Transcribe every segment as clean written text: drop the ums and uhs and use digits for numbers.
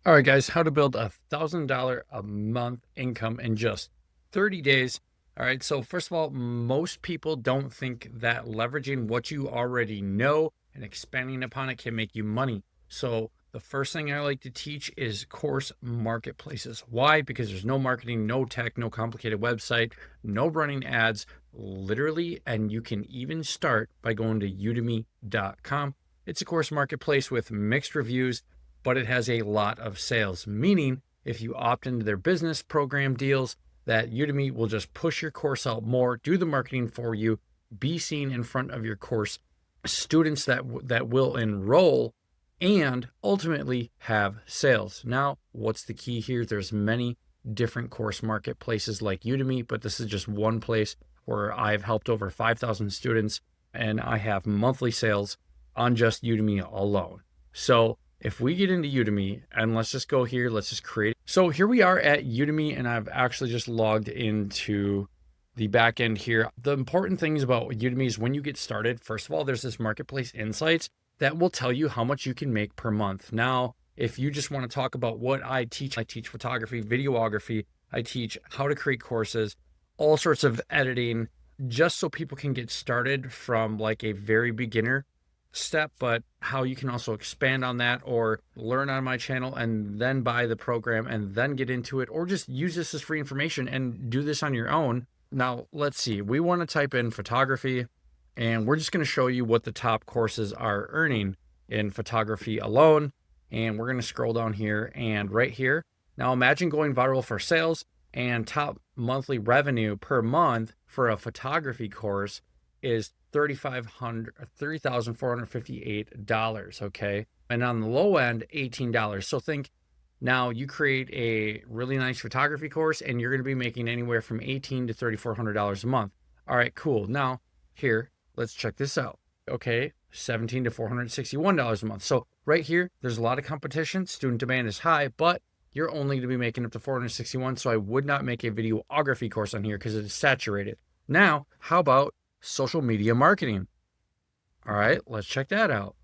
All right, guys, how to build $1,000 a month income in just 30 days. All right, so first of all, most people don't think that leveraging what you already know and expanding upon it can make you money. So the first thing I like to teach is course marketplaces. Why? Because there's no marketing, no tech, no complicated website, no running ads, literally, and you can even start by going to udemy.com. It's a course marketplace with mixed reviews, but it has a lot of sales, meaning if you opt into their business program deals, that Udemy will just push your course out more, do the marketing for you, be seen in front of your course students that will enroll and ultimately have sales. Now, what's the key here? There's many different course marketplaces like Udemy, but this is just one place where I've helped over 5,000 students and I have monthly sales on just Udemy alone. So if we get into Udemy and let's just go here, let's just create. So here we are at Udemy and I've actually just logged into the back end here. The important things about Udemy is when you get started, first of all, there's this marketplace insights that will tell you how much you can make per month. Now, if you just want to talk about what I teach photography, videography, I teach how to create courses, all sorts of editing, just so people can get started from like a very beginner step, but how you can also expand on that or learn on my channel and then buy the program and then get into it, or just use this as free information and do this on your own. Now, let's see, we want to type in photography and we're just going to show you what the top courses are earning in photography alone. And we're going to scroll down here and right here. Now imagine going viral for sales and top monthly revenue per month for a photography course is $3,458, okay? And on the low end, $18. So think now you create a really nice photography course and you're gonna be making anywhere from $1,800 to $3,400 a month. All right, cool. Now here, let's check this out. Okay, $17 to $461 a month. So right here, there's a lot of competition. Student demand is high, but you're only gonna be making up to 461. So I would not make a videography course on here because it is saturated. Now, how about social media marketing? All right, let's check that out.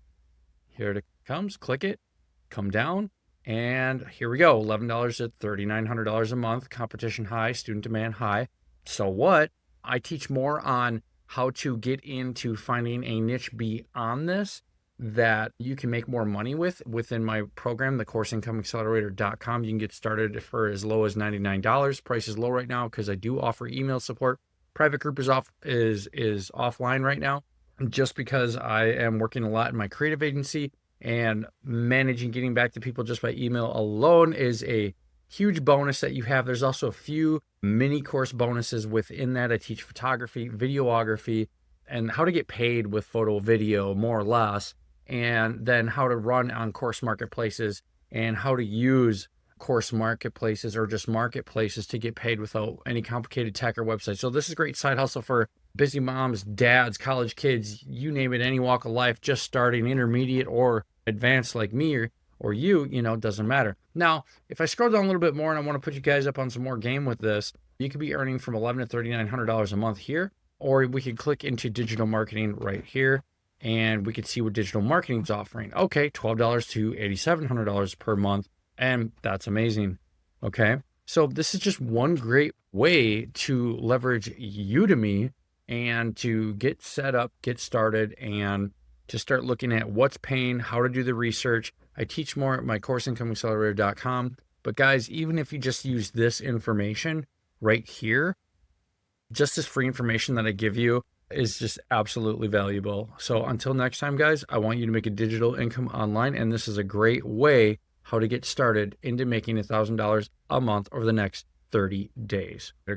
Here it comes, click it, come down, and here we go. $11 at $3,900 a month, competition high, student demand high. So what? I teach more on how to get into finding a niche beyond this that you can make more money with within my program, the CourseIncomeAccelerator.com. You can get started for as low as $99. Price is low right now because I do offer email support. Private group is offline right now, just because I am working a lot in my creative agency and managing getting back to people just by email alone is a huge bonus that you have. There's also a few mini course bonuses within that. I teach photography, videography, and how to get paid with photo, video, more or less, and then how to run on course marketplaces and how to use course marketplaces or just marketplaces to get paid without any complicated tech or website. So this is a great side hustle for busy moms, dads, college kids, you name it, any walk of life, just starting, intermediate or advanced like me or you, it doesn't matter. Now, if I scroll down a little bit more and I want to put you guys up on some more game with this, you could be earning from $1,100 to $3,900 a month here, or we could click into digital marketing right here and we could see what digital marketing is offering. Okay, $12 to $8,700 per month. And that's amazing. Okay. So this is just one great way to leverage Udemy and to get set up, get started, and to start looking at what's paying, how to do the research. I teach more at my CourseIncomeAccelerator.com. But guys, even if you just use this information right here, just this free information that I give you is just absolutely valuable. So until next time, guys, I want you to make a digital income online. And this is a great way how to get started into making $1,000 a month over the next 30 days.